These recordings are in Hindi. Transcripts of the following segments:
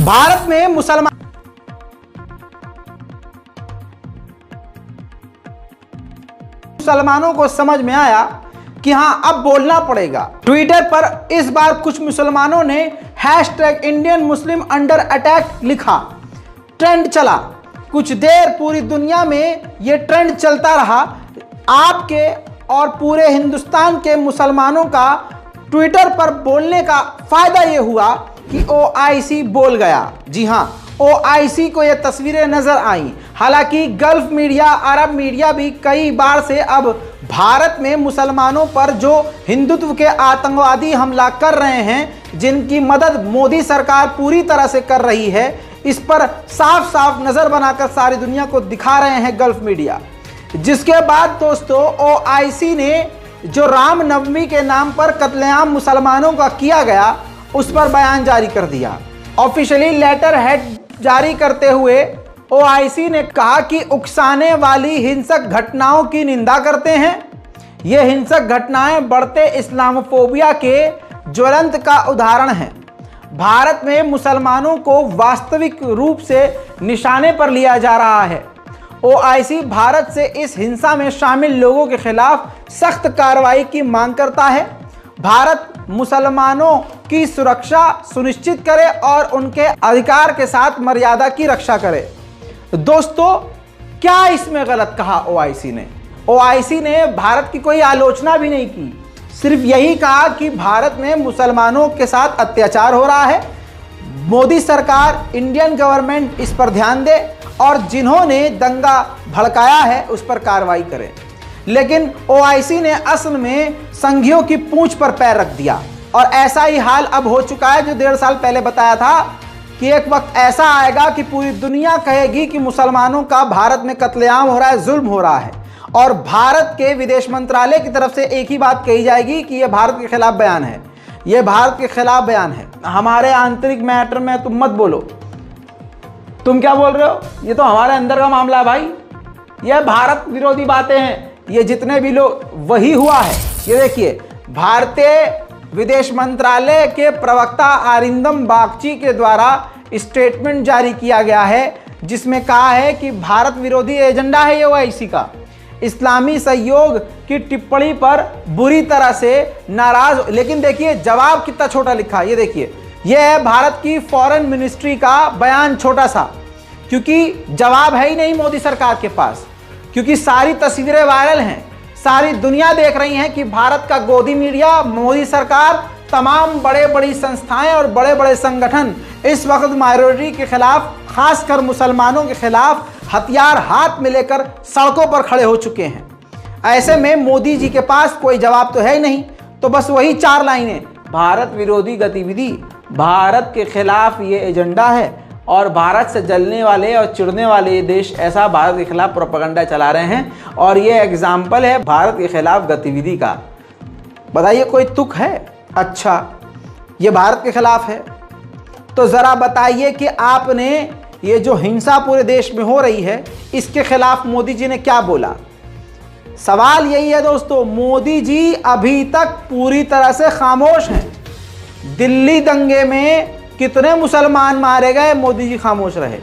भारत में मुसलमानों को समझ में आया कि हां अब बोलना पड़ेगा। ट्विटर पर इस बार कुछ मुसलमानों ने #इंडियन मुस्लिम अंडर अटैक लिखा। ट्रेंड चला कुछ देर, पूरी दुनिया में यह ट्रेंड चलता रहा। आपके और पूरे हिंदुस्तान के मुसलमानों का ट्विटर पर बोलने का फायदा यह हुआ कि OIC बोल गया। जी हां, OIC को यह तस्वीरें नजर आई। हालांकि गल्फ मीडिया, अरब मीडिया भी कई बार से अब भारत में मुसलमानों पर जो हिंदुत्व के आतंकवादी हमला कर रहे हैं, जिनकी मदद मोदी सरकार पूरी तरह से कर रही है, इस पर साफ साफ नजर बनाकर सारी दुनिया को दिखा रहे हैं गल्फ मीडिया। जिसके बाद दोस्तों OIC ने जो रामनवमी के नाम पर कत्लेआम मुसलमानों का किया गया, उस पर बयान जारी कर दिया। ऑफिशियली लेटर हेड जारी करते हुए OIC ने कहा कि उकसाने वाली हिंसक घटनाओं की निंदा करते हैं। ये हिंसक घटनाएं बढ़ते इस्लामोफोबिया के ज्वलंत का उदाहरण है। भारत में मुसलमानों को वास्तविक रूप से निशाने पर लिया जा रहा है। OIC भारत से इस हिंसा में शामिल लोगों के खिलाफ सख्त कार्रवाई की मांग करता है। भारत मुसलमानों की सुरक्षा सुनिश्चित करे और उनके अधिकार के साथ मर्यादा की रक्षा करे। दोस्तों, क्या इसमें गलत कहा OIC ने? OIC ने भारत की कोई आलोचना भी नहीं की, सिर्फ यही कहा कि भारत में मुसलमानों के साथ अत्याचार हो रहा है। मोदी सरकार, इंडियन गवर्नमेंट इस पर ध्यान दे और जिन्होंने दंगा भड़काया है उस पर कार्रवाई करें। लेकिन OIC ने असल में संघियों की पूंछ पर पैर रख दिया और ऐसा ही हाल अब हो चुका है जो 1.5 साल पहले बताया था कि एक वक्त ऐसा आएगा कि पूरी दुनिया कहेगी कि मुसलमानों का भारत में कत्लेआम हो रहा है, जुल्म हो रहा है, और भारत के विदेश मंत्रालय की तरफ से एक ही बात कही जाएगी कि यह भारत के खिलाफ बयान है, यह भारत के खिलाफ बयान है। हमारे आंतरिक मैटर में तुम मत बोलो। तुम क्या बोल रहे हो? ये तो हमारे अंदर का मामला है भाई, यह भारत विरोधी बातें हैं। ये जितने भी लोग, वही हुआ है। ये देखिए, भारतीय विदेश मंत्रालय के प्रवक्ता अरिंदम बागची के द्वारा स्टेटमेंट जारी किया गया है, जिसमें कहा है कि भारत विरोधी एजेंडा है ये OIC का। इस्लामी सहयोग की टिप्पणी पर बुरी तरह से नाराज। लेकिन देखिए जवाब कितना छोटा लिखा है। ये देखिए, यह है भारत की फॉरेन मिनिस्ट्री का बयान, छोटा सा, क्योंकि जवाब है ही नहीं मोदी सरकार के पास, क्योंकि सारी तस्वीरें वायरल हैं, सारी दुनिया देख रही है कि भारत का गोदी मीडिया, मोदी सरकार, तमाम बड़े बड़ी संस्थाएं और बड़े बड़े संगठन इस वक्त माइनॉरिटी के खिलाफ, खासकर मुसलमानों के खिलाफ हथियार हाथ में लेकर सड़कों पर खड़े हो चुके हैं। ऐसे में मोदी जी के पास कोई जवाब तो है ही नहीं, तो बस वही 4 लाइनें, भारत विरोधी गतिविधि, भारत के खिलाफ ये एजेंडा है और भारत से जलने वाले और चिढ़ने वाले ये देश ऐसा भारत के खिलाफ प्रोपेगेंडा चला रहे हैं और ये एग्जाम्पल है भारत के खिलाफ गतिविधि का। बताइए कोई तुक है? अच्छा, ये भारत के खिलाफ है, तो ज़रा बताइए कि आपने ये जो हिंसा पूरे देश में हो रही है, इसके खिलाफ मोदी जी ने क्या बोला? सवाल यही है दोस्तों, मोदी जी अभी तक पूरी तरह से खामोश हैं। दिल्ली दंगे में कितने मुसलमान मारे गए, मोदी जी खामोश रहे।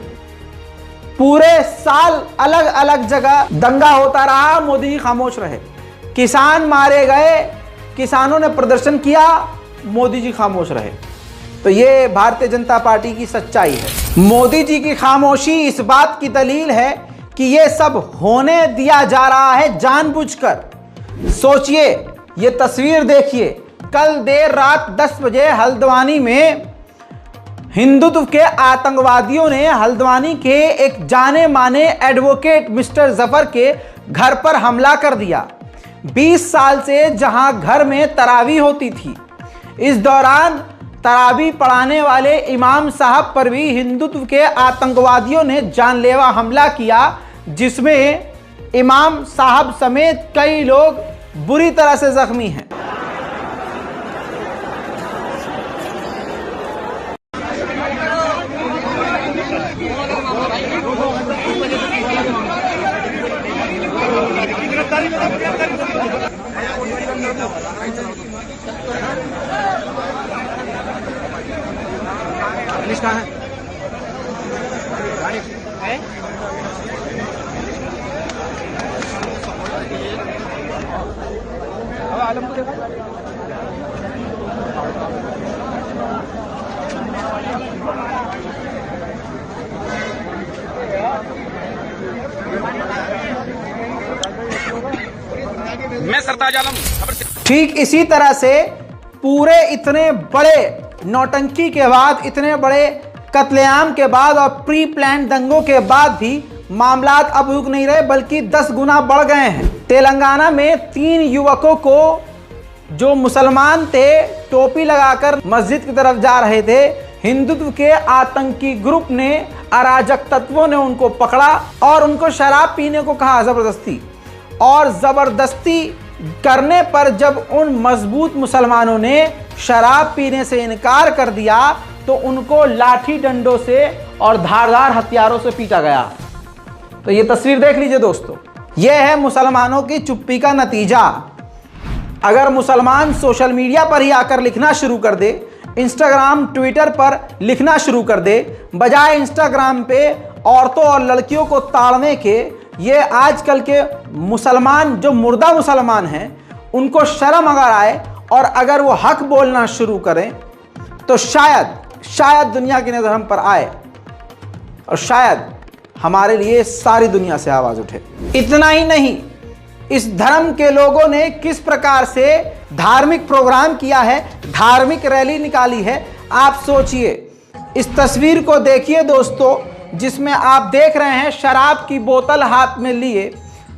पूरे साल अलग अलग जगह दंगा होता रहा, मोदी जी खामोश रहे। किसान मारे गए, किसानों ने प्रदर्शन किया, मोदी जी खामोश रहे। तो ये भारतीय जनता पार्टी की सच्चाई है। मोदी जी की खामोशी इस बात की दलील है कि ये सब होने दिया जा रहा है जानबूझकर। सोचिए, ये तस्वीर देखिए, कल देर रात 10 बजे हल्द्वानी में हिंदुत्व के आतंकवादियों ने हल्द्वानी के एक जाने माने एडवोकेट मिस्टर जफर के घर पर हमला कर दिया। 20 साल से जहां घर में तरावी होती थी, इस दौरान तरावी पढ़ाने वाले इमाम साहब पर भी हिंदुत्व के आतंकवादियों ने जानलेवा हमला किया, जिसमें इमाम साहब समेत कई लोग बुरी तरह से जख्मी हैं। पुलिस कहाँ है? सरफराज आलम। ठीक इसी तरह से पूरे इतने बड़े नौटंकी के बाद, इतने बड़े कत्लेआम के बाद और प्री प्लान दंगों के बाद भी मामलात अब रुक नहीं रहे, बल्कि 10 गुना बढ़ गए हैं। तेलंगाना में 3 युवकों को जो मुसलमान थे, टोपी लगाकर मस्जिद की तरफ जा रहे थे, हिंदुत्व के आतंकी ग्रुप ने, अराजक तत्वों ने उनको पकड़ा और उनको शराब पीने को कहा जबरदस्ती। और जबरदस्ती करने पर जब उन मजबूत मुसलमानों ने शराब पीने से इनकार कर दिया तो उनको लाठी डंडों से और धारदार हथियारों से पीटा गया। तो ये तस्वीर देख लीजिए दोस्तों, यह है मुसलमानों की चुप्पी का नतीजा। अगर मुसलमान सोशल मीडिया पर ही आकर लिखना शुरू कर दे, इंस्टाग्राम ट्विटर पर लिखना शुरू कर दे, बजाय इंस्टाग्राम पे औरतों और लड़कियों को ताड़ने के, ये आजकल के मुसलमान जो मुर्दा मुसलमान हैं उनको शर्म अगर आए और अगर वो हक बोलना शुरू करें तो शायद दुनिया की नज़र हम पर आए और शायद हमारे लिए सारी दुनिया से आवाज़ उठे। इतना ही नहीं, इस धर्म के लोगों ने किस प्रकार से धार्मिक प्रोग्राम किया है, धार्मिक रैली निकाली है, आप सोचिए। इस तस्वीर को देखिए दोस्तों, जिसमें आप देख रहे हैं शराब की बोतल हाथ में लिए,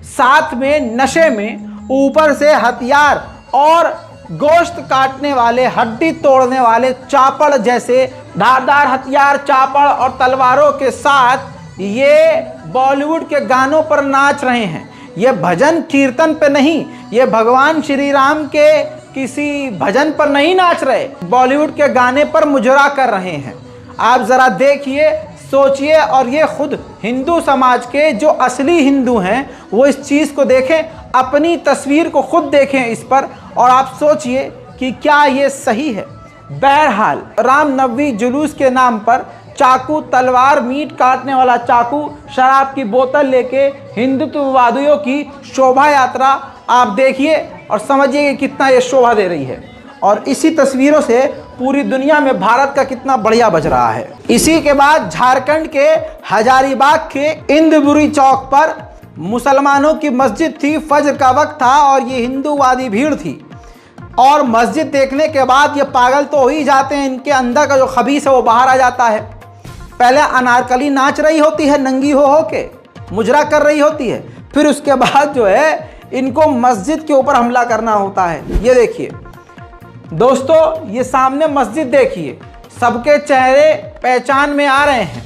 साथ में नशे में, ऊपर से हथियार और गोश्त काटने वाले, हड्डी तोड़ने वाले चापड़ जैसे धारदार हथियार, चापड़ और तलवारों के साथ ये बॉलीवुड के गानों पर नाच रहे हैं। ये भजन कीर्तन पे नहीं, ये भगवान श्री राम के किसी भजन पर नहीं नाच रहे, बॉलीवुड के गाने पर मुजरा कर रहे हैं। आप ज़रा देखिए, सोचिए और ये खुद हिंदू समाज के जो असली हिंदू हैं वो इस चीज़ को देखें, अपनी तस्वीर को खुद देखें इस पर और आप सोचिए कि क्या ये सही है। बहरहाल रामनवमी जुलूस के नाम पर चाकू, तलवार, मीट काटने वाला चाकू, शराब की बोतल लेके हिंदुत्ववादियों की शोभा यात्रा आप देखिए और समझिए कि कितना ये शोभा दे रही है। और इसी तस्वीरों से पूरी दुनिया में भारत का कितना बढ़िया बज रहा है। इसी के बाद झारखंड के हजारीबाग के इंदुबुरी चौक पर मुसलमानों की मस्जिद थी, फजर का वक्त था और ये हिंदूवादी भीड़ थी। और मस्जिद देखने के बाद ये पागल तो हो ही जाते हैं, इनके अंदर का जो खबीस है वो बाहर आ जाता है। पहले अनारकली नाच रही होती है, नंगी हो के मुजरा कर रही होती है, फिर उसके बाद जो है इनको मस्जिद के ऊपर हमला करना होता है। ये देखिए दोस्तों, ये सामने मस्जिद देखिए, सबके चेहरे पहचान में आ रहे हैं,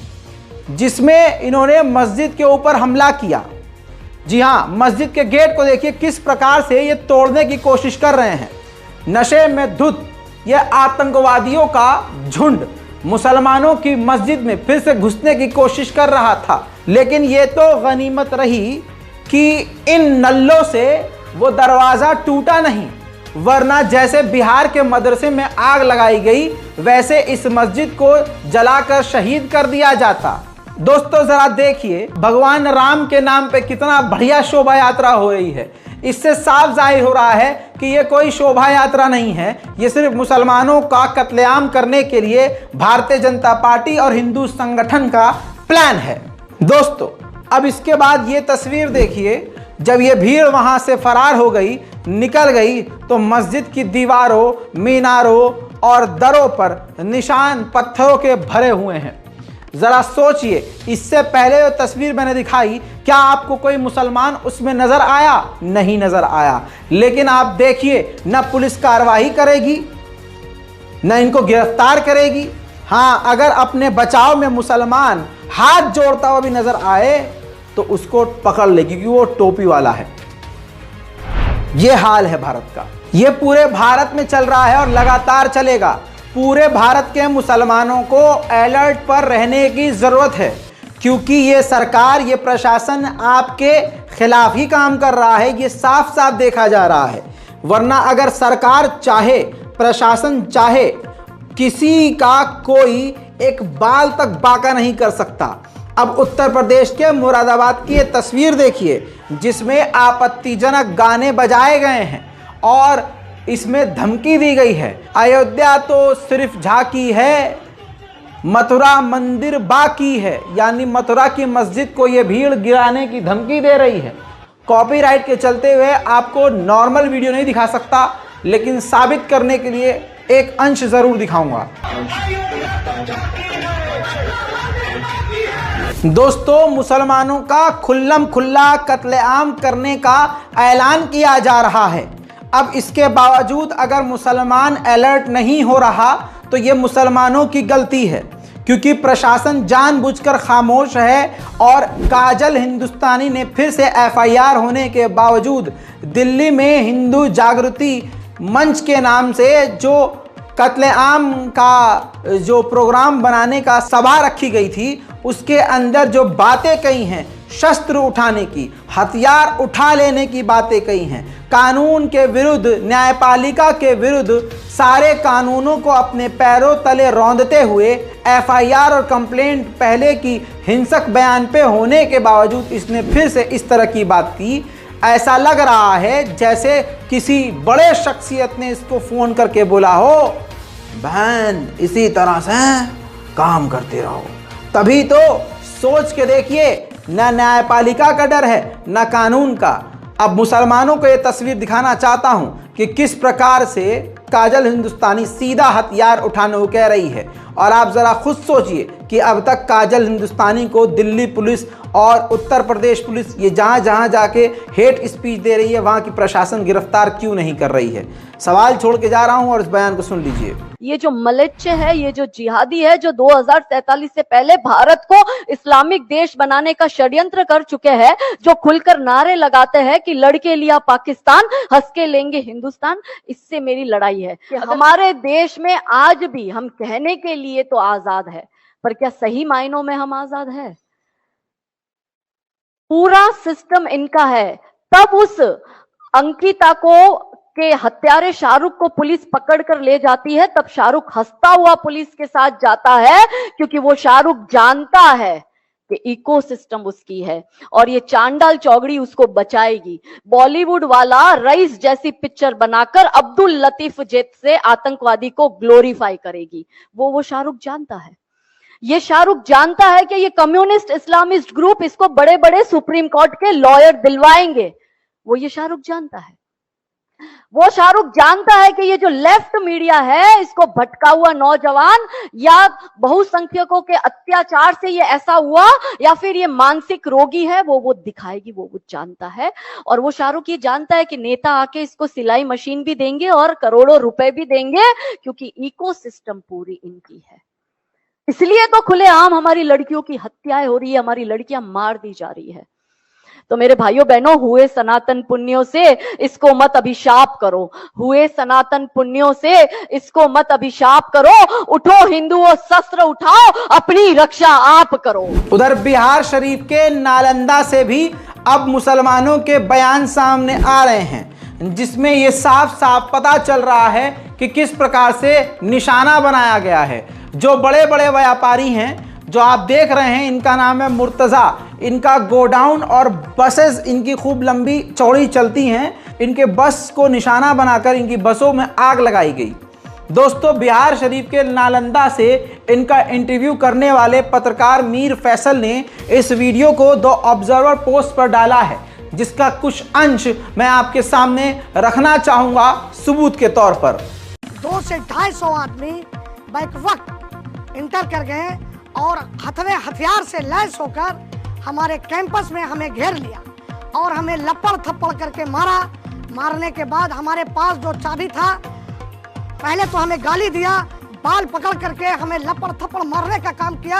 जिसमें इन्होंने मस्जिद के ऊपर हमला किया। जी हाँ, मस्जिद के गेट को देखिए किस प्रकार से ये तोड़ने की कोशिश कर रहे हैं। नशे में धुत ये आतंकवादियों का झुंड मुसलमानों की मस्जिद में फिर से घुसने की कोशिश कर रहा था, लेकिन ये तो गनीमत रही कि इन नल्लों से वो दरवाज़ा टूटा नहीं, वरना जैसे बिहार के मदरसे में आग लगाई गई वैसे इस मस्जिद को जलाकर शहीद कर दिया जाता। दोस्तों ज़रा देखिए, भगवान राम के नाम पे कितना बढ़िया शोभा यात्रा हो रही है। इससे साफ जाहिर हो रहा है कि ये कोई शोभा यात्रा नहीं है, ये सिर्फ मुसलमानों का कत्लेआम करने के लिए भारतीय जनता पार्टी और हिंदू संगठन का प्लान है। दोस्तों अब इसके बाद ये तस्वीर देखिए, जब ये भीड़ वहाँ से फरार हो गई, निकल गई, तो मस्जिद की दीवारों, मीनारों और दरों पर निशान पत्थरों के भरे हुए हैं। ज़रा सोचिए, इससे पहले जो तस्वीर मैंने दिखाई, क्या आपको कोई मुसलमान उसमें नज़र आया? नहीं नज़र आया। लेकिन आप देखिए, न पुलिस कार्रवाई करेगी, न इनको गिरफ्तार करेगी। हाँ, अगर अपने बचाव में मुसलमान हाथ जोड़ता हुआ भी नज़र आए तो उसको पकड़ लेगी क्योंकि वो टोपी वाला है। ये हाल है भारत का, ये पूरे भारत में चल रहा है और लगातार चलेगा। पूरे भारत के मुसलमानों को अलर्ट पर रहने की ज़रूरत है, क्योंकि ये सरकार, ये प्रशासन आपके खिलाफ ही काम कर रहा है, ये साफ साफ देखा जा रहा है। वरना अगर सरकार चाहे, प्रशासन चाहे, किसी का कोई एक बाल तक बाका नहीं कर सकता। अब उत्तर प्रदेश के मुरादाबाद की ये तस्वीर देखिए, जिसमें आपत्तिजनक गाने बजाए गए हैं और इसमें धमकी दी गई है, अयोध्या तो सिर्फ झांकी है, मथुरा मंदिर बाकी है। यानी मथुरा की मस्जिद को ये भीड़ गिराने की धमकी दे रही है। कॉपीराइट के चलते हुए आपको नॉर्मल वीडियो नहीं दिखा सकता, लेकिन साबित करने के लिए एक अंश जरूर दिखाऊंगा। दोस्तों, मुसलमानों का खुल्लम खुल्ला कत्लेआम करने का ऐलान किया जा रहा है। अब इसके बावजूद अगर मुसलमान अलर्ट नहीं हो रहा तो ये मुसलमानों की गलती है, क्योंकि प्रशासन जानबूझकर खामोश है। और काजल हिंदुस्तानी ने फिर से एफआईआर होने के बावजूद दिल्ली में हिंदू जागृति मंच के नाम से जो कत्लेआम का जो प्रोग्राम बनाने का सभा रखी गई थी, उसके अंदर जो बातें कही हैं, शस्त्र उठाने की, हथियार उठा लेने की बातें कही हैं, कानून के विरुद्ध, न्यायपालिका के विरुद्ध सारे कानूनों को अपने पैरों तले रौंदते हुए एफआईआर और कंप्लेंट पहले की हिंसक बयान पे होने के बावजूद इसने फिर से इस तरह की बात की। ऐसा लग रहा है जैसे किसी बड़े शख्सियत ने इसको फोन करके बोला हो, बहन इसी तरह से काम करते रहो। तभी तो सोच के देखिए, न न्यायपालिका का डर है न कानून का। अब मुसलमानों को ये तस्वीर दिखाना चाहता हूं कि किस प्रकार से काजल हिंदुस्तानी सीधा हथियार उठाने को कह रही है। और आप ज़रा खुद सोचिए कि अब तक काजल हिंदुस्तानी को दिल्ली पुलिस और उत्तर प्रदेश पुलिस ये जहाँ जाके हेट स्पीच दे रही है, वहाँ की प्रशासन गिरफ्तार क्यों नहीं कर रही है। सवाल छोड़ के जा रहा हूँ और इस बयान को सुन लीजिए। ये जो मलेच्छ है, ये जो जिहादी है, जो 2047 से पहले भारत को इस्लामिक देश बनाने का षड्यंत्र कर चुके हैं, जो खुलकर नारे लगाते हैं कि लड़के लिया पाकिस्तान, हंस के लेंगे हिंदुस्तान, इससे मेरी लड़ाई है। हमारे देश में आज भी हम कहने के लिए तो आजाद है, पर क्या सही मायनों में हम आजाद है? पूरा सिस्टम इनका है। तब उस अंकिता को के हत्यारे शाहरुख को पुलिस पकड़ कर ले जाती है, तब शाहरुख हंसता हुआ पुलिस के साथ जाता है, क्योंकि वो शाहरुख जानता है कि इकोसिस्टम उसकी है और ये चांडाल चौगड़ी उसको बचाएगी। बॉलीवुड वाला रईस जैसी पिक्चर बनाकर अब्दुल लतीफ जैसे आतंकवादी को ग्लोरीफाई करेगी। वो शाहरुख जानता है। ये शाहरुख जानता है कि ये कम्युनिस्ट इस्लामिस्ट ग्रुप इसको बड़े बड़े सुप्रीम कोर्ट के लॉयर दिलवाएंगे। वो ये शाहरुख जानता है। वो शाहरुख जानता है कि ये जो लेफ्ट मीडिया है, इसको भटका हुआ नौजवान या बहुसंख्यकों के अत्याचार से ये ऐसा हुआ या फिर ये मानसिक रोगी है, वो दिखाएगी। वो जानता है। और वो शाहरुख ये जानता है कि नेता आके इसको सिलाई मशीन भी देंगे और करोड़ों रुपए भी देंगे, क्योंकि इकोसिस्टम पूरी इनकी है। इसलिए तो खुलेआम हमारी लड़कियों की हत्याएं हो रही है, हमारी लड़कियां मार दी जा रही है। तो मेरे भाइयों बहनों, हुए सनातन पुण्यों से इसको मत अभिशाप करो। हुए सनातन पुण्यों से इसको मत अभिशाप करो। उठो हिंदुओं, शस्त्र उठाओ, अपनी रक्षा आप करो। उधर बिहार शरीफ के नालंदा से भी अब मुसलमानों के बयान सामने आ रहे हैं, जिसमें ये साफ साफ पता चल रहा है कि किस प्रकार से निशाना बनाया गया है। जो बड़े बड़े व्यापारी हैं, जो आप देख रहे हैं, इनका नाम है मुर्तज़ा। इनका गोडाउन और बसेस इनकी खूब लंबी चौड़ी चलती हैं। इनके बस को निशाना बनाकर इनकी बसों में आग लगाई गई। दोस्तों, बिहार शरीफ के नालंदा से इनका इंटरव्यू करने वाले पत्रकार मीर फैसल ने इस वीडियो को द ऑब्जर्वर पोस्ट पर डाला है, जिसका कुछ अंश मैं आपके सामने रखना चाहूँगा सबूत के तौर पर। 200 से 250 आदमी बैक वक्त इंटर कर गए और हथवे हथियार से लैस होकर हमारे कैंपस में हमें घेर लिया और हमें लपड़ थप्पड़ करके मारा। मारने के बाद हमारे पास जो चाबी था, पहले तो हमें गाली दिया, बाल पकड़ करके हमें लपड़ थप्पड़ मारने का काम किया।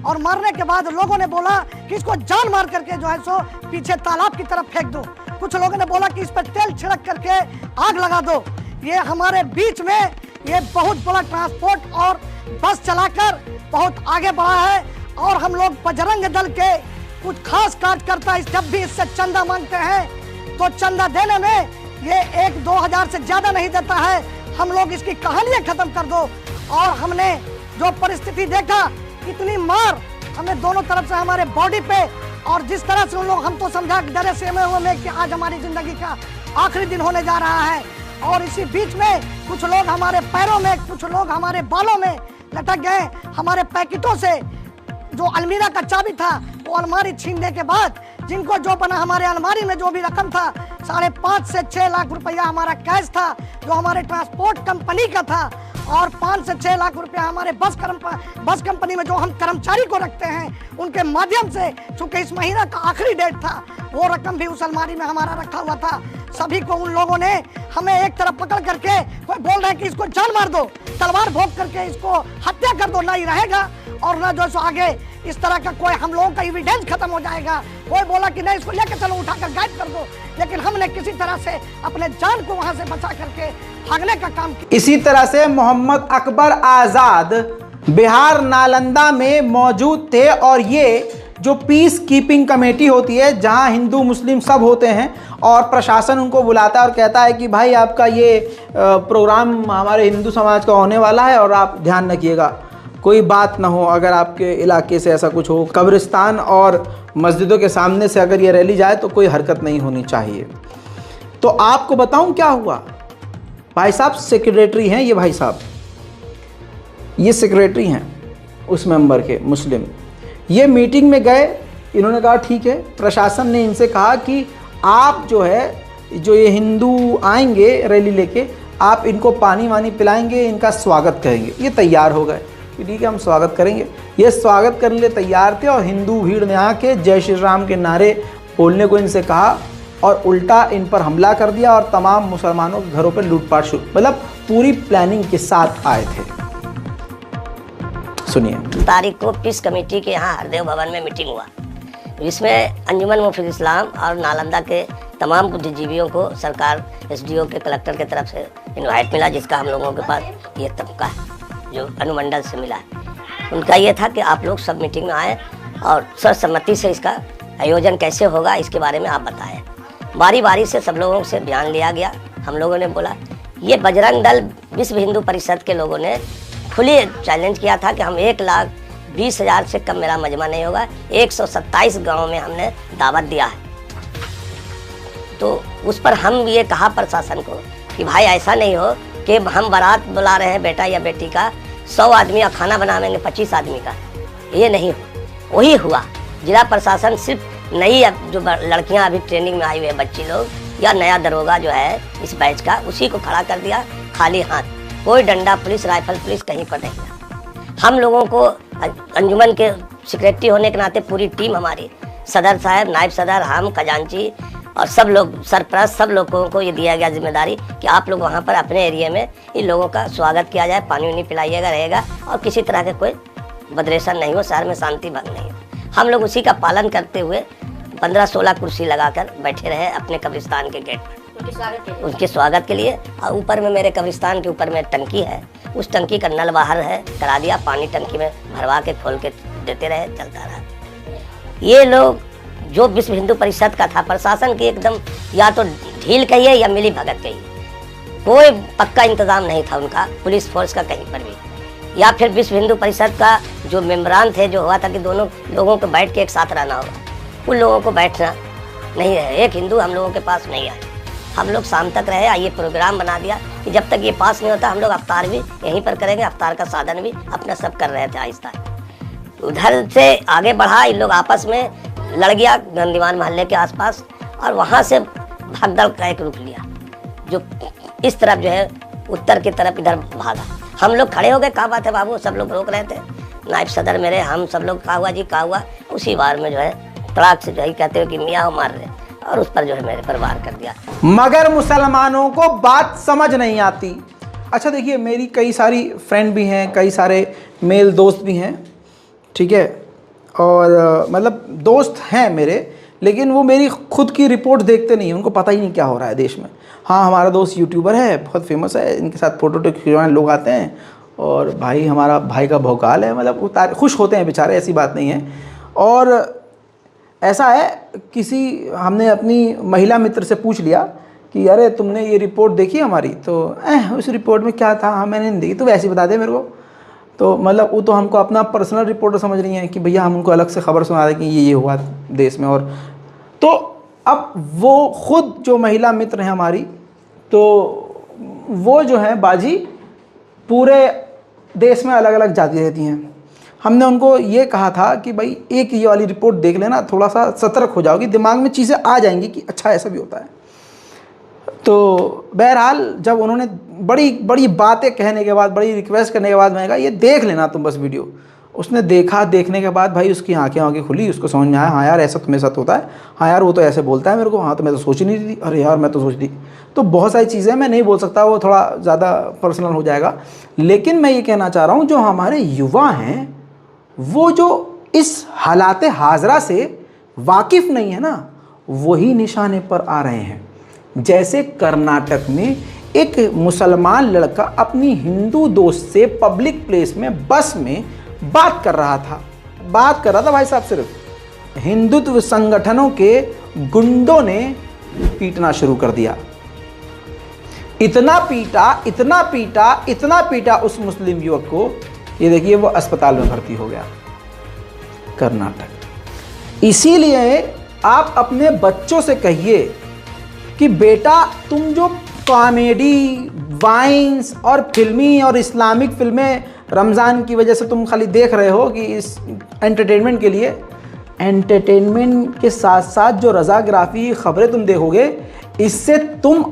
और मारने के बाद लोगों ने बोला कि इसको जान मार करके जो है सो पीछे तालाब की तरफ फेंक दो। कुछ लोगों ने बोला कि इस पर तेल छिड़क करके आग लगा दो। ये हमारे बीच में ये बहुत बड़ा ट्रांसपोर्ट और बस चलाकर बहुत आगे बढ़ा है। और हम लोग बजरंग दल के कुछ खास कार्यकर्ता जब भी इससे चंदा मांगते हैं तो चंदा देने में ये 1-2 हजार से ज्यादा नहीं देता है। हम लोग इसकी कहानियां खत्म कर दो। और हमने जो परिस्थिति देखा, इतनी मार हमें दोनों तरफ से हमारे बॉडी पे, और जिस तरह से उन लोग हम तो समझा डरे से में कि आज हमारी जिंदगी का आखिरी दिन होने जा रहा है। और इसी बीच में कुछ लोग हमारे पैरों में, कुछ लोग हमारे बालों में लटक गए। हमारे पैकेटों से जो अलमीरा का चाबी था, वो अलमारी छीनने के बाद जिनको जो बना, हमारे अलमारी में जो भी रकम था 5.5 से 6 लाख रुपया हमारा कैश था, जो हमारे ट्रांसपोर्ट कंपनी का था, और 5 से 6 लाख रुपया हमारे बस कंपनी में जो हम कर्मचारी को रखते हैं उनके माध्यम से, चूंकि इस महीना का आखिरी डेट था, वो रकम भी उस अलमारी में हमारा रखा हुआ था। सभी को उन लोगों ने हमें एक तरफ पकड़ करके, कोई बोल रहा है कि इसको जान मार दो, तलवार भोंक करके इसको हत्या कर दो, ना ही रहेगा और ना जो सो आगे इस तरह का कोई हम लोगों का एविडेंस खत्म हो जाएगा। कोई बोला कि नहीं, इसको लेकर चलो, उठाकर गायब कर दो, लेकिन हमने किसी तरह से अपने जान को वहां से बचा करके भागने का काम किया। इसी तरह से मोहम्मद अकबर आज़ाद बिहार नालंदा में मौजूद थे, और ये जो पीस कीपिंग कमेटी होती है जहां हिंदू मुस्लिम सब होते हैं और प्रशासन उनको बुलाता है और कहता है कि भाई आपका ये प्रोग्राम हमारे हिंदू समाज का होने वाला है और आप ध्यान रखिएगा, कोई बात ना हो, अगर आपके इलाके से ऐसा कुछ हो, कब्रिस्तान और मस्जिदों के सामने से अगर ये रैली जाए तो कोई हरकत नहीं होनी चाहिए। तो आपको बताऊं क्या हुआ, भाई साहब सेक्रेटरी हैं ये, भाई साहब ये सेक्रेटरी हैं उस मेंबर के मुस्लिम, ये मीटिंग में गए, इन्होंने कहा ठीक है, प्रशासन ने इनसे कहा कि आप जो है, जो ये हिंदू आएंगे रैली लेके, आप इनको पानी वानी पिलाएंगे, इनका स्वागत करेंगे। ये तैयार हो गए कि ठीक है हम स्वागत करेंगे। ये स्वागत करने लिए तैयार थे और हिंदू भीड़ ने आके जय श्री राम के नारे बोलने को इनसे कहा और उल्टा इन पर हमला कर दिया और तमाम मुसलमानों के घरों पर लूटपाट शुरू, मतलब पूरी प्लानिंग के साथ आए थे। सुनिए। तारीख को पीस कमेटी के यहाँ हरदेव भवन में मीटिंग हुआ, जिसमें अंजुमन मुफ्ती इस्लाम और नालंदा के तमाम बुद्धिजीवियों को सरकार, एसडीओ के, कलेक्टर के तरफ से इनवाइट मिला, जिसका हम लोगों के पास ये तबका है जो अनुमंडल से मिला है। उनका ये था कि आप लोग सब मीटिंग में आए और सर्वसम्मति से इसका आयोजन कैसे होगा इसके बारे में आप बताएं। बारी बारी से सब लोगों से बयान लिया गया। हम लोगों ने बोला, ये बजरंग दल विश्व हिंदू परिषद के लोगों ने खुले चैलेंज किया था कि हम 1,20,000 से कम मेरा मजमा नहीं होगा। 127 गाँव में हमने दावत दिया है। तो उस पर हम ये कहा प्रशासन को कि भाई ऐसा नहीं हो कि हम बारात बुला रहे हैं बेटा या बेटी का, 100 आदमी का खाना बनावेंगे 25 आदमी का, ये नहीं हो। वही हुआ। जिला प्रशासन सिर्फ नई जो लड़कियां अभी ट्रेनिंग में आई हुई है, बच्ची लोग या नया दरोगा जो है इस बैच का, उसी को खड़ा कर दिया खाली हाथ। कोई डंडा पुलिस, राइफल पुलिस कहीं पर नहीं। हम लोगों को अंजुमन के सेक्रेटरी होने के नाते पूरी टीम हमारी, सदर साहब, नायब सदर, हम, खजांची और सब लोग, सरपरस्त, सब लोगों को ये दिया गया जिम्मेदारी कि आप लोग वहाँ पर अपने एरिया में इन लोगों का स्वागत किया जाए, पानी वानी पिलाइएगा रहेगा और किसी तरह के कोई बदरेशन नहीं हो, शहर में शांति भंग नहीं हो। हम लोग उसी का पालन करते हुए 15-16 कुर्सी लगाकर बैठे रहे अपने कब्रिस्तान के गेट पर उनके स्वागत के लिए। और ऊपर में मेरे कब्रिस्तान के ऊपर में टंकी है, उस टंकी का नल बाहर है, करा दिया, पानी टंकी में भरवा के खोल के देते रहे, चलता रहा। ये लोग जो विश्व हिंदू परिषद का था, प्रशासन की एकदम या तो ढील कहिए या मिली भगत कहिए, कोई पक्का इंतजाम नहीं था उनका, पुलिस फोर्स का कहीं पर भी। या फिर विश्व हिंदू परिषद का जो मेम्बरान थे, जो हुआ था कि दोनों लोगों को बैठ के एक साथ रहना होगा, उन लोगों को बैठना नहीं है। एक हिंदू हम लोगों के पास नहीं आए। हम लोग शाम तक रहे। ये प्रोग्राम बना दिया कि जब तक ये पास नहीं होता हम लोग अफ्तार भी यहीं पर करेंगे। अफ्तार का साधन भी अपना सब कर रहे थे आहिस्ता। उधर से आगे बढ़ा, इन लोग आपस में लड़ गया गंदीवान मोहल्ले के आसपास, और वहाँ से भागदड़ का एक रुख लिया, जो इस तरफ जो है उत्तर की तरफ इधर भागा। हम लोग खड़े हो गए, क्या बात है बाबू, सब लोग रोक रहे थे, नायब सदर मेरे, हम सब लोग, क्या हुआ जी, क्या हुआ। उसी बार में जो है तड़ाक से जो है कहते हो कि मियाँ मार रहे, और उस पर जो है मेरे पर वार कर दिया। मगर मुसलमानों को बात समझ नहीं आती। अच्छा देखिए, मेरी कई सारी फ्रेंड भी हैं, कई सारे मेल दोस्त भी हैं, ठीक है, और मतलब दोस्त हैं मेरे, लेकिन वो मेरी खुद की रिपोर्ट देखते नहीं, उनको पता ही नहीं क्या हो रहा है देश में। हाँ, हमारा दोस्त यूट्यूबर है, बहुत फेमस है, इनके साथ फ़ोटो खिंचवाने लोग आते हैं, और भाई हमारा भाई का भौकाल है, मतलब वो खुश होते हैं बेचारे, ऐसी बात नहीं है। और ऐसा है, किसी हमने अपनी महिला मित्र से पूछ लिया कि अरे तुमने ये रिपोर्ट देखी हमारी, तो उस रिपोर्ट में क्या था, हाँ मैंने नहीं देखी, तो वैसे ही बता दे मेरे को। तो मतलब वो तो हमको अपना पर्सनल रिपोर्टर समझ रही हैं कि भैया हम उनको अलग से खबर सुना दें कि ये हुआ देश में। और तो अब वो खुद जो महिला मित्र हैं हमारी, तो वो जो है बाजी पूरे देश में अलग अलग जाती रहती हैं। हमने उनको ये कहा था कि भाई एक ये वाली रिपोर्ट देख लेना, थोड़ा सा सतर्क हो जाओगी, दिमाग में चीज़ें आ जाएंगी कि अच्छा ऐसा भी होता है। तो बहरहाल जब उन्होंने बड़ी बड़ी बातें कहने के बाद, बड़ी रिक्वेस्ट करने के बाद मैंने कहा ये देख लेना तुम बस वीडियो। उसने देखा, देखने के बाद भाई उसकी आंखें खुली, उसको समझ में आया हाँ यार ऐसा तो मेरे साथ होता है, हाँ यार वो तो ऐसे बोलता है मेरे को, हाँ तो मैं तो सोच ही नहीं थी, अरे यार मैं तो सोच ली। तो बहुत सारी चीज़ें मैं नहीं बोल सकता, वो थोड़ा ज़्यादा पर्सनल हो जाएगा, लेकिन मैं ये कहना चाह रहा हूँ जो हमारे युवा हैं वो जो इस हालात हाजरा से वाकिफ़ नहीं है ना, वही निशाने पर आ रहे हैं। जैसे कर्नाटक में एक मुसलमान लड़का अपनी हिंदू दोस्त से पब्लिक प्लेस में बस में बात कर रहा था भाई साहब, सिर्फ हिंदुत्व संगठनों के गुंडों ने पीटना शुरू कर दिया। इतना पीटा उस मुस्लिम युवक को, ये देखिए वो अस्पताल में भर्ती हो गया, कर्नाटक। इसीलिए आप अपने बच्चों से कहिए कि बेटा तुम जो कॉमेडी, वाइन्स और फिल्मी और इस्लामिक फिल्में रमज़ान की वजह से तुम खाली देख रहे हो कि इस एंटरटेनमेंट के लिए, एंटरटेनमेंट के साथ साथ जो रज़ाग्राफी खबरें तुम देखोगे इससे तुम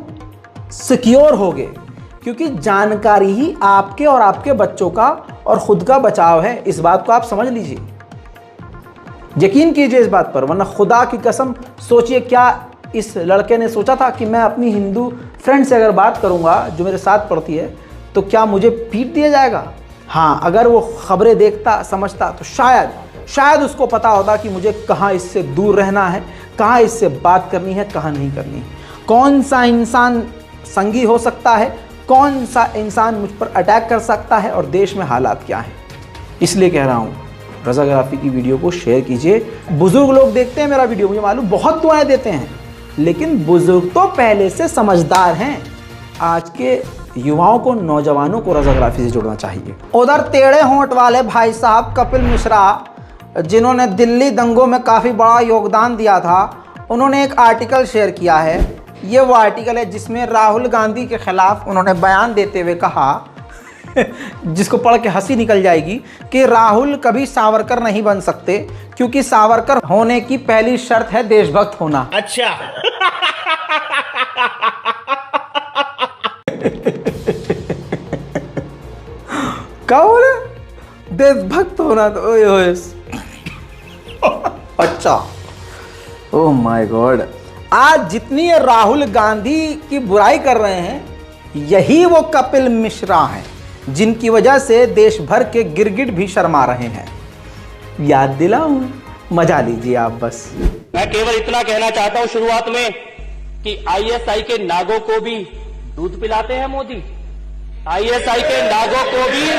सिक्योर होगे, क्योंकि जानकारी ही आपके और आपके बच्चों का और ख़ुद का बचाव है। इस बात को आप समझ लीजिए, यकीन कीजिए इस बात पर, वरना खुदा की कसम सोचिए क्या इस लड़के ने सोचा था कि मैं अपनी हिंदू फ्रेंड से अगर बात करूंगा जो मेरे साथ पढ़ती है तो क्या मुझे पीट दिया जाएगा। हाँ, अगर वो खबरें देखता समझता तो शायद उसको पता होता कि मुझे कहाँ इससे दूर रहना है, कहाँ इससे बात करनी है, कहाँ नहीं करनी है, कौन सा इंसान संगी हो सकता है, कौन सा इंसान मुझ पर अटैक कर सकता है और देश में हालात क्या हैं। इसलिए कह रहा हूँ रज़ाग्राफी की वीडियो को शेयर कीजिए। बुज़ुर्ग लोग देखते हैं मेरा वीडियो, मुझे मालूम, बहुत दुआएं देते हैं, लेकिन बुजुर्ग तो पहले से समझदार हैं। आज के युवाओं को, नौजवानों को रज़ाग्राफी से जुड़ना चाहिए। उधर टेढ़े होंठ वाले भाई साहब कपिल मिश्रा, जिन्होंने दिल्ली दंगों में काफ़ी बड़ा योगदान दिया था, उन्होंने एक आर्टिकल शेयर किया है। ये वो आर्टिकल है जिसमें राहुल गांधी के खिलाफ उन्होंने बयान देते हुए कहा जिसको पढ़ के हंसी निकल जाएगी कि राहुल कभी सावरकर नहीं बन सकते, क्योंकि सावरकर होने की पहली शर्त है देशभक्त होना। अच्छा क्या बोले, देशभक्त होना, तो अच्छा, ओह माय गॉड। आज जितनी ये राहुल गांधी की बुराई कर रहे हैं, यही वो कपिल मिश्रा हैं जिनकी वजह से देश भर के गिरगिट भी शर्मा रहे हैं। याद दिलाऊं, मजा लीजिए आप बस। मैं केवल इतना कहना चाहता हूं शुरुआत में कि आईएसआई के नागों को भी दूध पिलाते हैं मोदी। आईएसआई के नागों को भी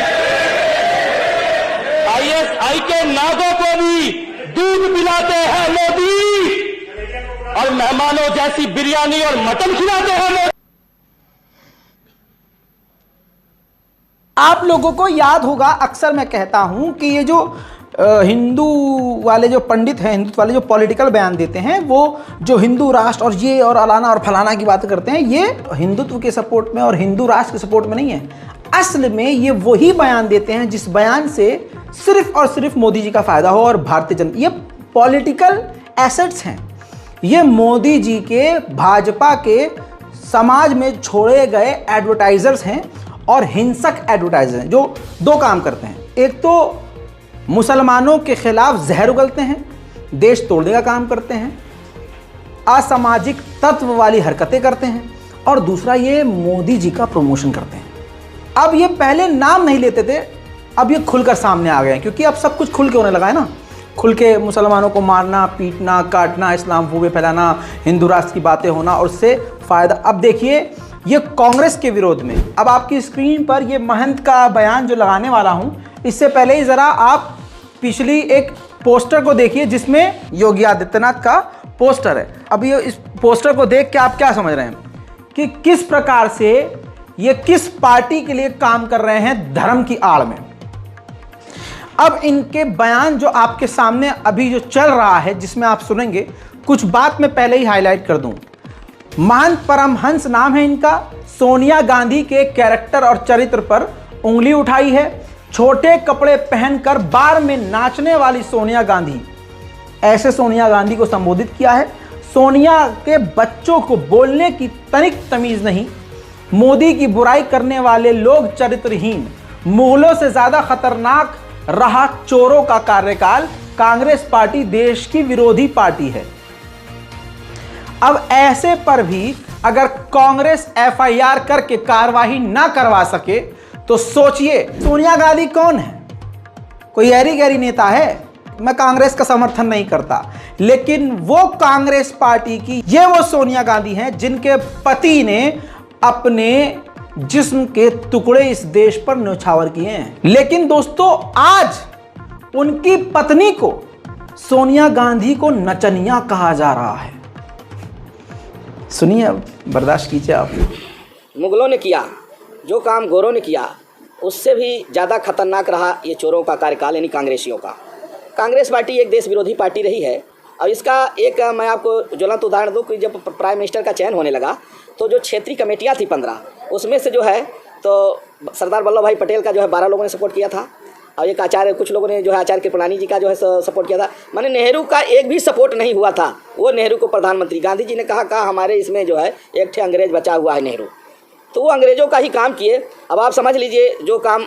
दूध पिलाते हैं मोदी, और मेहमानों जैसी बिरयानी और मटन खिलाते हैं मोदी। आप लोगों को याद होगा, अक्सर मैं कहता हूं कि ये जो हिंदू वाले जो पंडित हैं, हिंदुत्व वाले जो पॉलिटिकल बयान देते हैं, वो जो हिंदू राष्ट्र और ये और अलाना और फलाना की बात करते हैं, ये हिंदुत्व के सपोर्ट में और हिंदू राष्ट्र के सपोर्ट में नहीं है। असल में ये वही बयान देते हैं जिस बयान से सिर्फ और सिर्फ मोदी जी का फायदा हो और भारतीय जनता, ये पॉलिटिकल एसेट्स हैं। ये मोदी जी के, भाजपा के समाज में छोड़े गए एडवर्टाइजर्स हैं और हिंसक एडवर्टाइजर हैं जो दो काम करते हैं। एक तो मुसलमानों के खिलाफ जहर उगलते हैं, देश तोड़ने का काम करते हैं, असामाजिक तत्व वाली हरकतें करते हैं, और दूसरा ये मोदी जी का प्रमोशन करते हैं। अब ये पहले नाम नहीं लेते थे, अब ये खुलकर सामने आ गए हैं, क्योंकि अब सब कुछ खुल के होने लगा है ना। खुल के मुसलमानों को मारना, पीटना, काटना, इस्लामोफोबिया फैलाना, हिंदू राष्ट्र की बातें होना, और उससे फ़ायदा। अब देखिए ये कांग्रेस के विरोध में, अब आपकी स्क्रीन पर ये महंत का बयान जो लगाने वाला हूं, इससे पहले ही ज़रा आप पिछली एक पोस्टर को देखिए जिसमें योगी आदित्यनाथ का पोस्टर है। अब ये इस पोस्टर को देख के आप क्या समझ रहे हैं कि किस प्रकार से ये किस पार्टी के लिए काम कर रहे हैं धर्म की आड़ में। अब इनके बयान जो आपके सामने अभी जो चल रहा है, जिसमें आप सुनेंगे, कुछ बात मैं पहले ही हाईलाइट कर दूं। महंत परमहंस नाम है इनका, सोनिया गांधी के कैरेक्टर और चरित्र पर उंगली उठाई है, छोटे कपड़े पहनकर बार में नाचने वाली सोनिया गांधी, ऐसे सोनिया गांधी को संबोधित किया है। सोनिया के बच्चों को बोलने की तनिक तमीज नहीं। मोदी की बुराई करने वाले लोग चरित्रहीन। मुगलों से ज्यादा खतरनाक रहा चोरों का कार्यकाल। कांग्रेस पार्टी देश की विरोधी पार्टी है। अब ऐसे पर भी अगर कांग्रेस एफआईआर करके कार्रवाई ना करवा सके तो सोचिए सोनिया गांधी कौन है? कोई ऐरी गैरी नेता है? मैं कांग्रेस का समर्थन नहीं करता, लेकिन वो कांग्रेस पार्टी की ये वो सोनिया गांधी हैं जिनके पति ने अपने जिस्म के टुकड़े इस देश पर न्यौछावर किए हैं। लेकिन दोस्तों आज उनकी पत्नी को सोनिया गांधी को नचनिया कहा जा रहा है। सुनिए, अब बर्दाश्त कीजिए आप। मुगलों ने किया जो काम गोरों ने किया, उससे भी ज़्यादा खतरनाक रहा ये चोरों का कार्यकाल, यानी कांग्रेसियों का। कांग्रेस पार्टी एक देश विरोधी पार्टी रही है। और इसका एक मैं आपको ज्वलंत उदाहरण दूँ कि जब प्राइम मिनिस्टर का चयन होने लगा तो जो क्षेत्रीय कमेटियाँ थी 15, उसमें से जो है तो सरदार वल्लभ भाई पटेल का जो है 12 लोगों ने सपोर्ट किया था, और एक आचार्य, कुछ लोगों ने जो है आचार्य कृपलानी जी का जो है सपोर्ट किया था। माने नेहरू का एक भी सपोर्ट नहीं हुआ था। वो नेहरू को प्रधानमंत्री, गांधी जी ने कहा हमारे इसमें जो है एक ठे अंग्रेज बचा हुआ है नेहरू, तो वो अंग्रेज़ों का ही काम किए। अब आप समझ लीजिए जो काम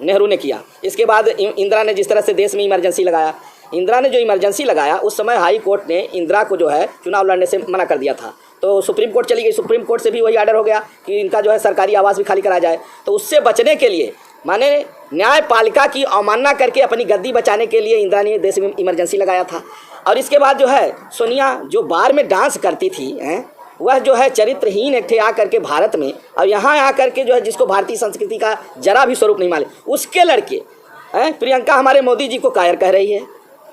नेहरू ने किया। इसके बाद इंदिरा ने जिस तरह से देश में इमरजेंसी लगाया, इंदिरा ने जो इमरजेंसी लगाया उस समय हाई कोर्ट ने इंदिरा को जो है चुनाव लड़ने से मना कर दिया था। तो सुप्रीम कोर्ट चली गई, सुप्रीम कोर्ट से भी वही आर्डर हो गया कि इनका जो है सरकारी आवास भी खाली कराया जाए। तो उससे बचने के लिए, माने न्यायपालिका की अवमानना करके अपनी गद्दी बचाने के लिए इंदिरा ने देश में इमरजेंसी लगाया था। और इसके बाद जो है सोनिया जो बार में डांस करती थी वह जो है चरित्रहीन एक थे आकर के भारत में, और यहाँ आकर के जो है जिसको भारतीय संस्कृति का जरा भी स्वरूप नहीं मालूम, उसके लड़के प्रियंका हमारे मोदी जी को कायर कह रही है।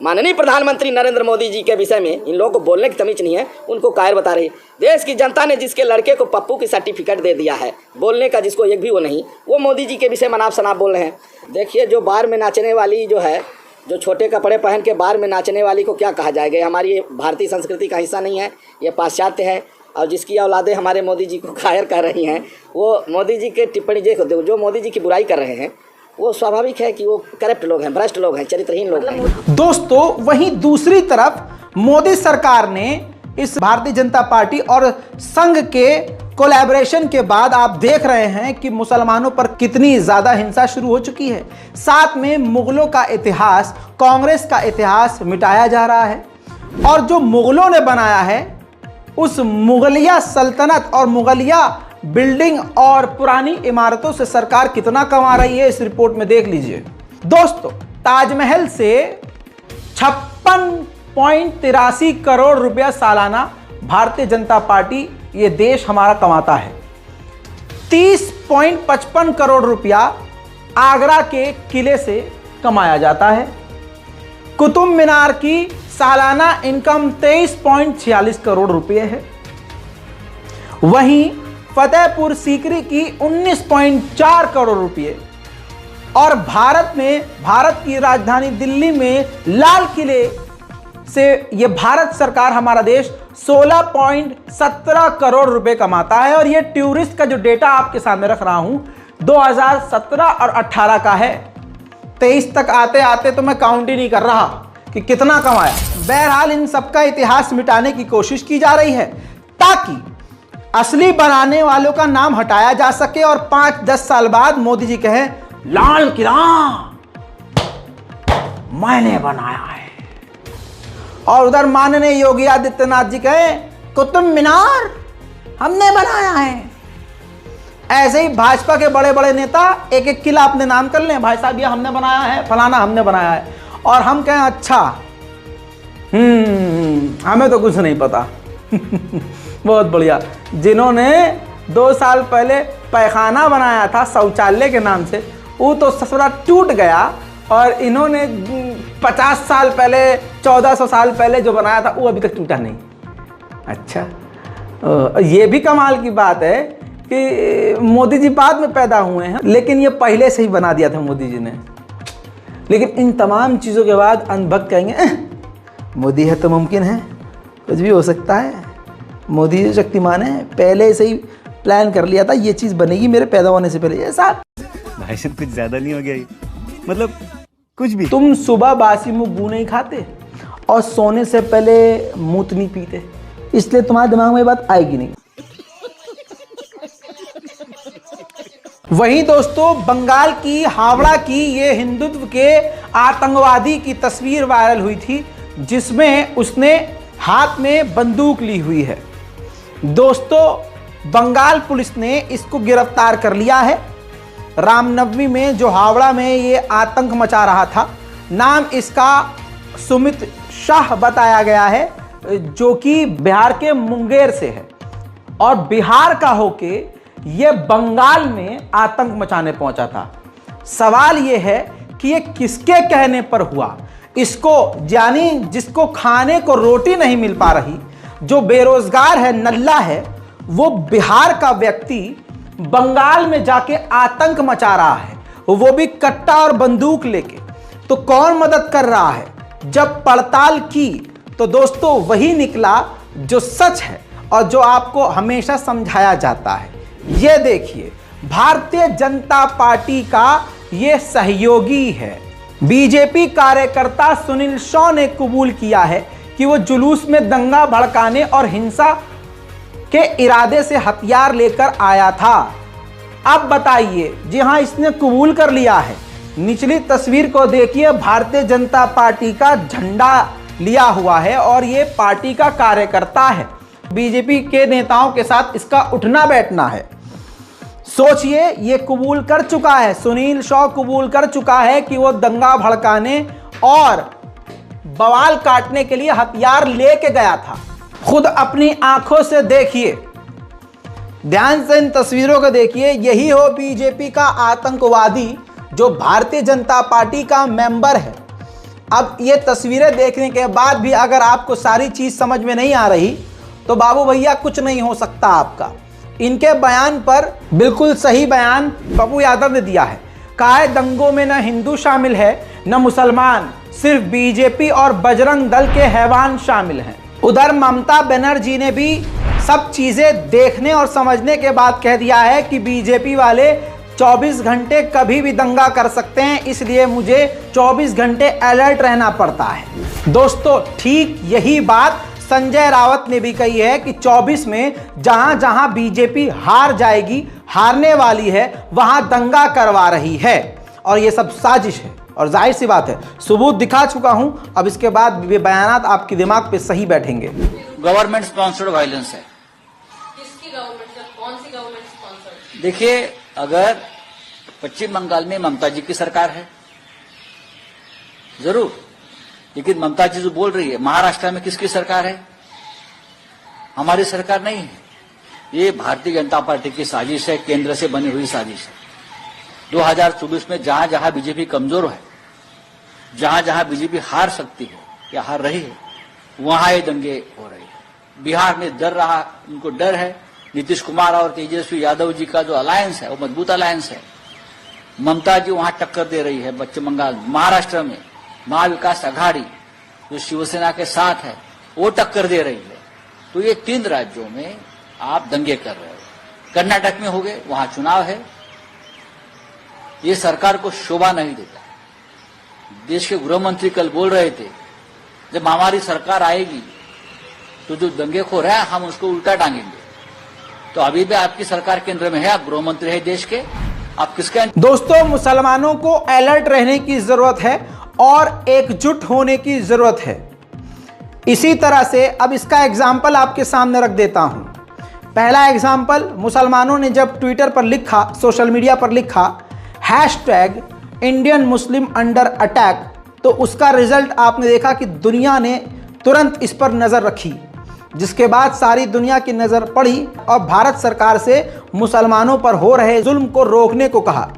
माननीय प्रधानमंत्री नरेंद्र मोदी जी के विषय में इन लोगों को बोलने की तमीज नहीं है, उनको कायर बता रही है। देश की जनता ने जिसके लड़के को पप्पू की सर्टिफिकेट दे दिया है, बोलने का जिसको एक भी वो नहीं, वो मोदी जी के विषय में आप शनाब बोल रहे हैं। देखिए जो बार में नाचने वाली जो है, जो छोटे कपड़े पहन के बार में नाचने वाली को क्या कहा जाएगा? हमारी भारतीय संस्कृति का हिस्सा नहीं है, ये पाश्चात्य है। और जिसकी औलादें हमारे मोदी जी को कायर कर रही हैं, वो मोदी जी के टिप्पणी जो मोदी जी की बुराई कर रहे हैं, वो स्वाभाविक है कि वो करप्ट लोग हैं, भ्रष्ट लोग हैं, चरित्रहीन लोग हैं। दोस्तों वहीं दूसरी तरफ मोदी सरकार ने इस भारतीय जनता पार्टी और संघ के कोलैबोरेशन के बाद आप देख रहे हैं कि मुसलमानों पर कितनी ज्यादा हिंसा शुरू हो चुकी है। साथ में मुगलों का इतिहास, कांग्रेस का इतिहास मिटाया जा रहा है। और जो मुगलों ने बनाया है उस मुगलिया सल्तनत और मुगलिया बिल्डिंग और पुरानी इमारतों से सरकार कितना कमा रही है इस रिपोर्ट में देख लीजिए। दोस्तों ताजमहल से 56.83 करोड़ रुपया सालाना भारतीय जनता पार्टी, ये देश हमारा कमाता है। 30.55 करोड़ रुपया आगरा के किले से कमाया जाता है। कुतुब मीनार की सालाना इनकम 23.46 करोड़ रुपए है। वहीं फतेहपुर सीकरी की 19.4 करोड़ रुपए, और भारत की राजधानी दिल्ली में लाल किले से ये भारत सरकार, हमारा देश 16.17 करोड़ रुपए कमाता है। और ये टूरिस्ट का जो डेटा आपके सामने रख रहा हूं 2017 और 18 का है। 23 तक आते आते तो मैं काउंट ही नहीं कर रहा कि कितना कमाया। बहरहाल इन सबका इतिहास मिटाने की कोशिश की जा रही है ताकि असली बनाने वालों का नाम हटाया जा सके और 5-10 साल बाद मोदी जी कहें लाल किला मैंने बनाया है, और उधर माननीय योगी आदित्यनाथ जी कहें कुतुब मीनार हमने बनाया है। ऐसे ही भाजपा के बड़े बड़े नेता एक एक किला अपने नाम कर लें, भाई साहब ये हमने बनाया है, फलाना हमने बनाया है, और हम कहें अच्छा हमें तो कुछ नहीं पता। बहुत बढ़िया। जिन्होंने 2 साल पहले पैखाना बनाया था शौचालय के नाम से, वो तो ससुरा टूट गया, और इन्होंने 50 साल पहले 1400 साल पहले जो बनाया था वो अभी तक टूटा नहीं। अच्छा, ये भी कमाल की बात है कि मोदी जी बाद में पैदा हुए हैं, लेकिन ये पहले से ही बना दिया था मोदी जी ने। लेकिन इन तमाम चीज़ों के बाद अंधभक्त कहेंगे मोदी है तो मुमकिन है, कुछ भी हो सकता है, मोदी जी शक्तिमान है, पहले से ही प्लान कर लिया था ये चीज़ बनेगी मेरे पैदा होने से पहले। ये साहब भाई साहब कुछ ज़्यादा नहीं हो गया ये? मतलब कुछ भी। तुम सुबह बासी मुंह गू नहीं खाते और सोने से पहले मूत नहीं पीते, इसलिए तुम्हारे दिमाग में ये बात आएगी नहीं। वहीं दोस्तों बंगाल की हावड़ा की ये हिंदुत्व के आतंकवादी की तस्वीर वायरल हुई थी, जिसमें उसने हाथ में बंदूक ली हुई है। दोस्तों बंगाल पुलिस ने इसको गिरफ्तार कर लिया है। रामनवमी में जो हावड़ा में ये आतंक मचा रहा था, नाम इसका सुमित शाह बताया गया है, जो कि बिहार के मुंगेर से है और बिहार का होके ये बंगाल में आतंक मचाने पहुंचा था। सवाल ये है कि ये किसके कहने पर हुआ। इसको यानी जिसको खाने को रोटी नहीं मिल पा रही, जो बेरोजगार है, नल्ला है, वो बिहार का व्यक्ति बंगाल में जाके आतंक मचा रहा है, वो भी कट्टा और बंदूक लेके। तो कौन मदद कर रहा है? जब पड़ताल की तो दोस्तों वही निकला जो सच है और जो आपको हमेशा समझाया जाता है। ये देखिए, भारतीय जनता पार्टी का ये सहयोगी है। बीजेपी कार्यकर्ता सुनील शॉ ने कबूल किया है कि वो जुलूस में दंगा भड़काने और हिंसा के इरादे से हथियार लेकर आया था। अब बताइए, जी हाँ, इसने कबूल कर लिया है। निचली तस्वीर को देखिए, भारतीय जनता पार्टी का झंडा लिया हुआ है और ये पार्टी का कार्यकर्ता है। बीजेपी के नेताओं के साथ इसका उठना बैठना है। सोचिए, ये कबूल कर चुका है, सुनील शॉ कबूल कर चुका है कि वो दंगा भड़काने और बवाल काटने के लिए हथियार लेके गया था। खुद अपनी आंखों से देखिए, ध्यान से इन तस्वीरों को देखिए। यही हो बीजेपी का आतंकवादी जो भारतीय जनता पार्टी का मेंबर है। अब ये तस्वीरें देखने के बाद भी अगर आपको सारी चीज समझ में नहीं आ रही तो बाबू भैया कुछ नहीं हो सकता आपका। इनके बयान पर बिल्कुल सही बयान पप्पू यादव ने दिया है। कहा है दंगों में न हिंदू शामिल है न मुसलमान, सिर्फ बीजेपी और बजरंग दल के हैवान शामिल हैं। उधर ममता बनर्जी ने भी सब चीजें देखने और समझने के बाद कह दिया है कि बीजेपी वाले 24 घंटे कभी भी दंगा कर सकते हैं, इसलिए मुझे 24 घंटे अलर्ट रहना पड़ता है। दोस्तों ठीक यही बात संजय रावत ने भी कही है कि 24 में जहां जहां बीजेपी हार जाएगी, हारने वाली है, वहां दंगा करवा रही है और ये सब साजिश है। और जाहिर सी बात है, सबूत दिखा चुका हूं, अब इसके बाद ये बयानात आपके दिमाग पे सही बैठेंगे। गवर्नमेंट स्पॉन्सर्ड वायलेंस है। किसकी गवर्नमेंट सर? कौन सी गवर्नमेंट स्पॉन्सर्ड? देखिए, अगर पश्चिम बंगाल में ममता जी की सरकार है जरूर, लेकिन ममता जी जो बोल रही है, महाराष्ट्र में किसकी सरकार है? हमारी सरकार नहीं है। ये भारतीय जनता पार्टी की साजिश है, केंद्र से बनी हुई साजिश है। 2024 में जहां जहां बीजेपी कमजोर है, जहां जहां बीजेपी हार सकती है या हार रही है, वहां ये दंगे हो रहे हैं। बिहार में उनको डर है। नीतीश कुमार और तेजस्वी यादव जी का जो अलायंस है वो मजबूत अलायंस है। ममता जी वहां टक्कर दे रही है पश्चिम बंगाल। महाराष्ट्र में महाविकास आघाड़ी जो शिवसेना के साथ है वो टक्कर दे रही है। तो ये 3 राज्यों में आप दंगे कर रहे हो। कर्नाटक में हो गए, वहां चुनाव है। ये सरकार को शोभा नहीं देता। देश के गृह मंत्री कल बोल रहे थे, जब हमारी सरकार आएगी तो जो दंगेखोर है हम उसको उल्टा टांगेंगे। तो अभी भी आपकी सरकार केंद्र में है, आप गृह मंत्री है देश के, आप किसका? दोस्तों मुसलमानों को अलर्ट रहने की जरूरत है और एकजुट होने की जरूरत है। इसी तरह से अब इसका एग्जाम्पल आपके सामने रख देता हूं। पहला एग्जाम्पल, मुसलमानों ने जब ट्विटर पर लिखा, सोशल मीडिया पर लिखा #इंडियन मुस्लिम अंडर अटैक, तो उसका रिजल्ट आपने देखा कि दुनिया ने तुरंत इस पर नज़र रखी, जिसके बाद सारी दुनिया की नज़र पड़ी और भारत सरकार से मुसलमानों पर हो रहे जुल्म को रोकने को कहा।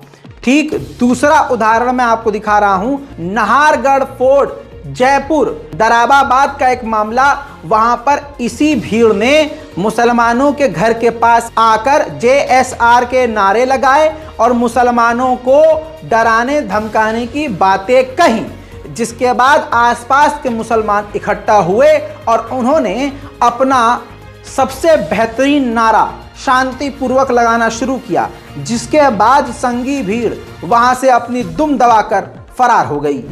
ठीक दूसरा उदाहरण मैं आपको दिखा रहा हूं, नाहरगढ़ फोर्ट जयपुर दराबाबाद का एक मामला। वहां पर इसी भीड़ ने मुसलमानों के घर के पास आकर JSR के नारे लगाए और मुसलमानों को डराने धमकाने की बातें कही, जिसके बाद आसपास के मुसलमान इकट्ठा हुए और उन्होंने अपना सबसे बेहतरीन नारा शांतिपूर्वक लगाना शुरू किया, जिसके बाद संगी भीड़ वहां से अपनी दुम दबाकर फरार हो गई।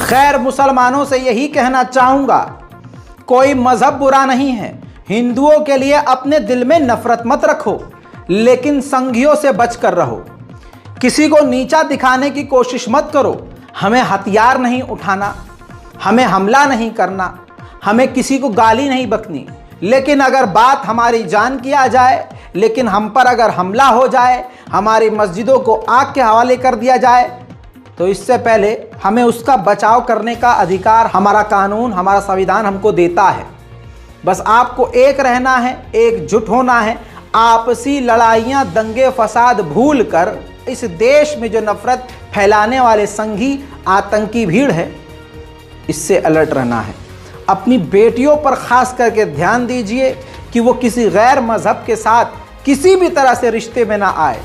खैर, मुसलमानों से यही कहना चाहूंगा, कोई मजहब बुरा नहीं है। हिंदुओं के लिए अपने दिल में नफरत मत रखो, लेकिन संघियों से बचकर रहो। किसी को नीचा दिखाने की कोशिश मत करो। हमें हथियार नहीं उठाना, हमें हमला नहीं करना, हमें किसी को गाली नहीं बकनी। लेकिन अगर बात हमारी जान की आ जाए, लेकिन हम पर अगर हमला हो जाए, हमारी मस्जिदों को आग के हवाले कर दिया जाए, तो इससे पहले हमें उसका बचाव करने का अधिकार हमारा कानून, हमारा संविधान हमको देता है। बस आपको एक रहना है, एकजुट होना है। आपसी लड़ाइयाँ, दंगे फसाद भूल कर इस देश में जो नफरत फैलाने वाले संघी आतंकी भीड़ है, इससे अलर्ट रहना है। अपनी बेटियों पर खास करके ध्यान दीजिए कि वो किसी गैर मजहब के साथ किसी भी तरह से रिश्ते में ना आए।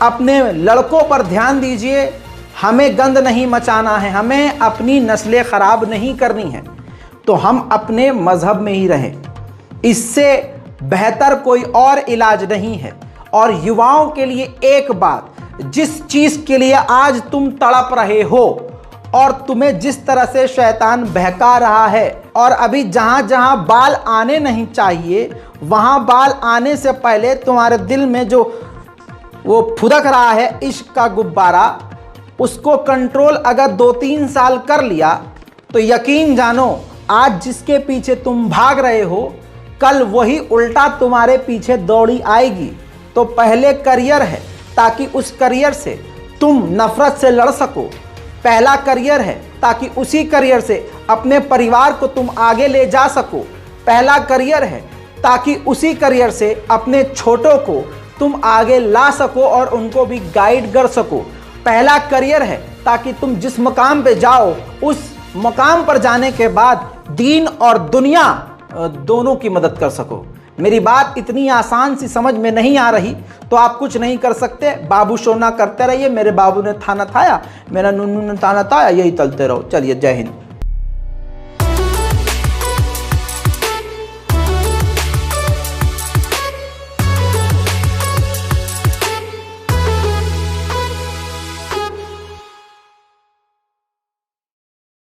अपने लड़कों पर ध्यान दीजिए। हमें गंद नहीं मचाना है, हमें अपनी नस्लें ख़राब नहीं करनी है, तो हम अपने मजहब में ही रहें। इससे बेहतर कोई और इलाज नहीं है। और युवाओं के लिए एक बात, जिस चीज़ के लिए आज तुम तड़प रहे हो और तुम्हें जिस तरह से शैतान बहका रहा है, और अभी जहाँ जहाँ बाल आने नहीं चाहिए वहाँ बाल आने से पहले तुम्हारे दिल में जो वो फुदक रहा है इश्क का गुब्बारा, उसको कंट्रोल अगर 2-3 साल कर लिया तो यकीन जानो, आज जिसके पीछे तुम भाग रहे हो, कल वही उल्टा तुम्हारे पीछे दौड़ी आएगी। तो पहले करियर है, ताकि उस करियर से तुम नफरत से लड़ सको। पहला करियर है ताकि उसी करियर से अपने परिवार को तुम आगे ले जा सको। पहला करियर है ताकि उसी करियर से अपने छोटों को तुम आगे ला सको और उनको भी गाइड कर सको। पहला करियर है ताकि तुम जिस मकाम पे जाओ, उस मकाम पर जाने के बाद दीन और दुनिया दोनों की मदद कर सको। मेरी बात इतनी आसान सी समझ में नहीं आ रही तो आप कुछ नहीं कर सकते, बाबू सोना करते रहिए। मेरे बाबू ने थाना थाया, मेरा नूनू ने थाना थाया, यही चलते रहो। चलिए, जय हिंद।